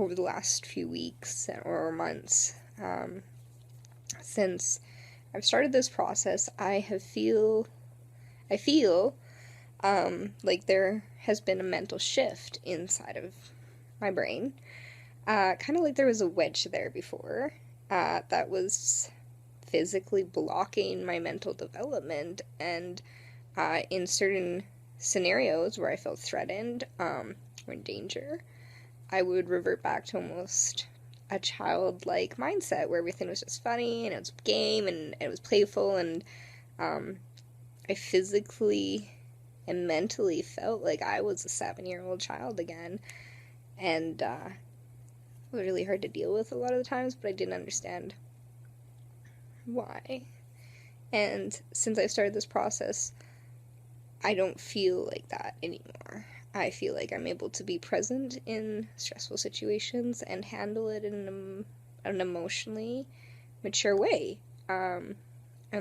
over the last few weeks or months. Since I've started this process, I feel like there has been a mental shift inside of my brain. Kind of like there was a wedge there before that was physically blocking my mental development, and in certain scenarios where I felt threatened or in danger, I would revert back to almost a childlike mindset where everything was just funny and it was game and it was playful, and I physically and mentally felt like I was a 7-year-old child again, and it was really hard to deal with a lot of the times, but I didn't understand why. And since I started this process, I don't feel like that anymore. I feel like I'm able to be present in stressful situations and handle it in an emotionally mature way. And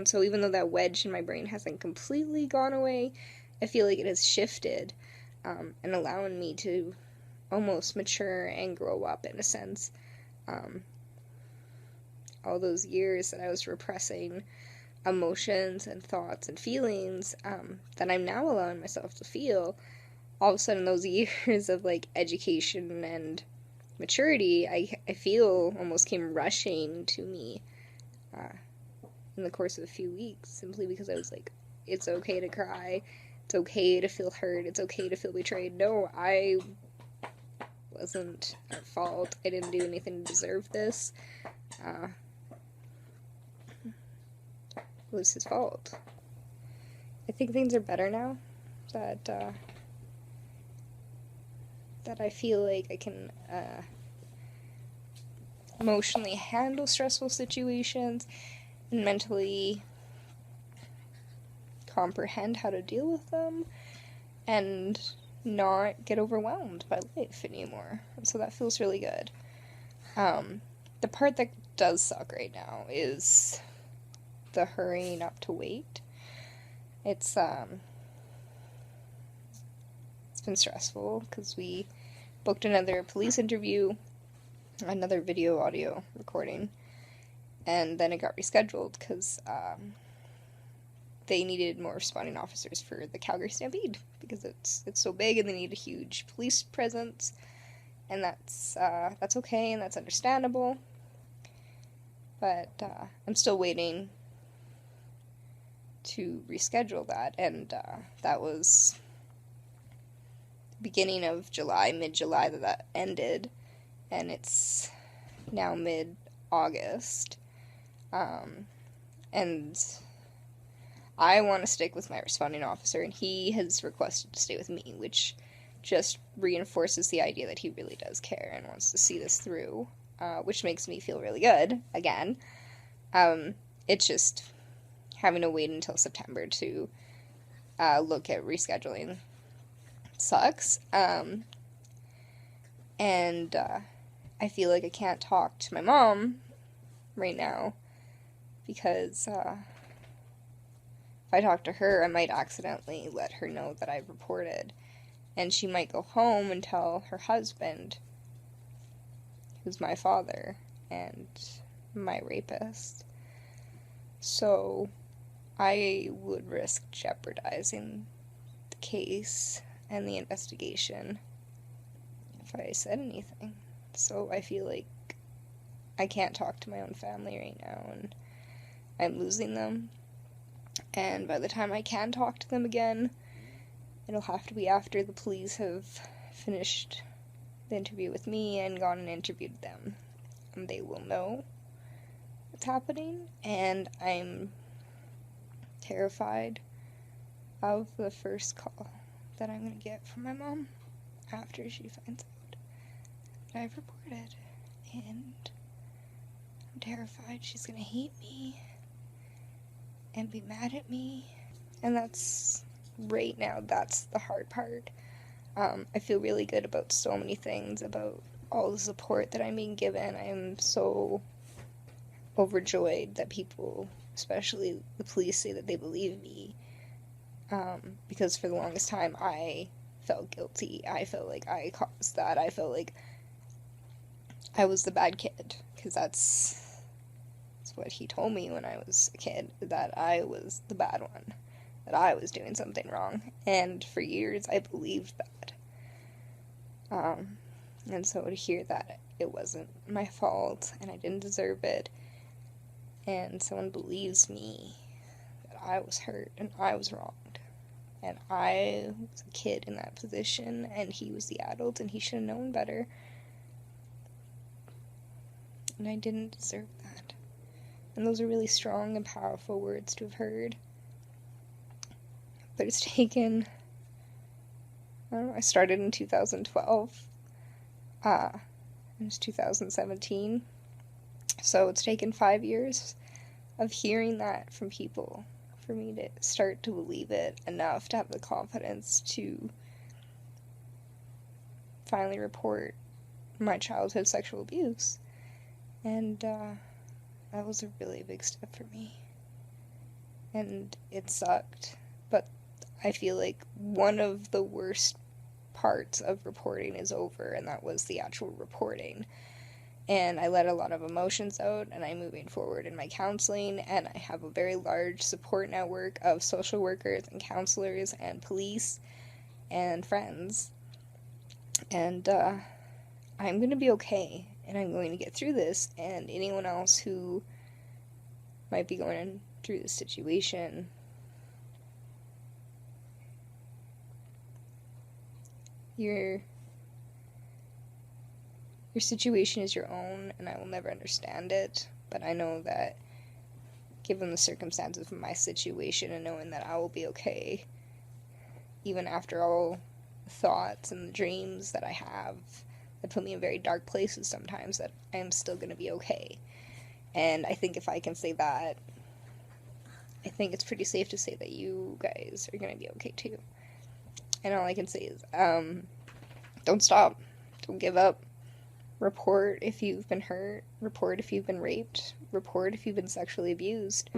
so even though that wedge in my brain hasn't completely gone away, I feel like it has shifted, and allowing me to almost mature and grow up in a sense. All those years that I was repressing emotions and thoughts and feelings that I'm now allowing myself to feel, all of a sudden those years of like education and maturity, I feel almost came rushing to me in the course of a few weeks, simply because I was like, it's okay to cry, it's okay to feel hurt, it's okay to feel betrayed. No, I wasn't at fault. I didn't do anything to deserve this. It was his fault. I think things are better now that that I feel like I can emotionally handle stressful situations and mentally comprehend how to deal with them and not get overwhelmed by life anymore. And so that feels really good. The part that does suck right now is the hurrying up to wait. It's been stressful because we booked another police interview, another video audio recording, and then it got rescheduled because they needed more responding officers for the Calgary Stampede because it's so big and they need a huge police presence, and that's okay and that's understandable. But I'm still waiting to reschedule that, and that was beginning of July, mid-July that ended, and it's now mid-August, and I want to stick with my responding officer, and he has requested to stay with me, which just reinforces the idea that he really does care and wants to see this through, which makes me feel really good, again. It's just having to wait until September to look at rescheduling sucks. And I feel like I can't talk to my mom right now because if I talk to her, I might accidentally let her know that I've reported, and she might go home and tell her husband, who's my father and my rapist. So I would risk jeopardizing the case and the investigation if I said anything. So I feel like I can't talk to my own family right now, and I'm losing them. And by the time I can talk to them again, it'll have to be after the police have finished the interview with me and gone and interviewed them. And they will know what's happening, and I'm terrified of the first call that I'm going to get from my mom after she finds out that I've reported, and I'm terrified she's going to hate me and be mad at me, and that's, right now, that's the hard part. I feel really good about so many things, about all the support that I'm being given. I'm so overjoyed that people, especially the police, say that they believe me, because for the longest time I felt guilty. I felt like I caused that. I felt like I was the bad kid, because that's what he told me when I was a kid, that I was the bad one, that I was doing something wrong. And for years, I believed that. And so to hear that it wasn't my fault and I didn't deserve it, and someone believes me that I was hurt and I was wronged, and I was a kid in that position and he was the adult and he should have known better, and I didn't deserve that. And those are really strong and powerful words to have heard. But it's taken, I don't know, I started in 2012. It was 2017. So it's taken 5 years of hearing that from people for me to start to believe it enough to have the confidence to finally report my childhood sexual abuse. And that was a really big step for me. And it sucked. But I feel like one of the worst parts of reporting is over, and that was the actual reporting. And I let a lot of emotions out, and I'm moving forward in my counseling, and I have a very large support network of social workers and counselors and police and friends. And I'm going to be okay, and I'm going to get through this, and anyone else who might be going through this situation, your situation is your own, and I will never understand it, but I know that given the circumstances of my situation and knowing that I will be okay, even after all the thoughts and the dreams that I have that put me in very dark places sometimes, that I am still going to be okay. And I think if I can say that, I think it's pretty safe to say that you guys are going to be okay too. And all I can say is, don't stop. Don't give up. Report if you've been hurt. Report if you've been raped. Report if you've been sexually abused.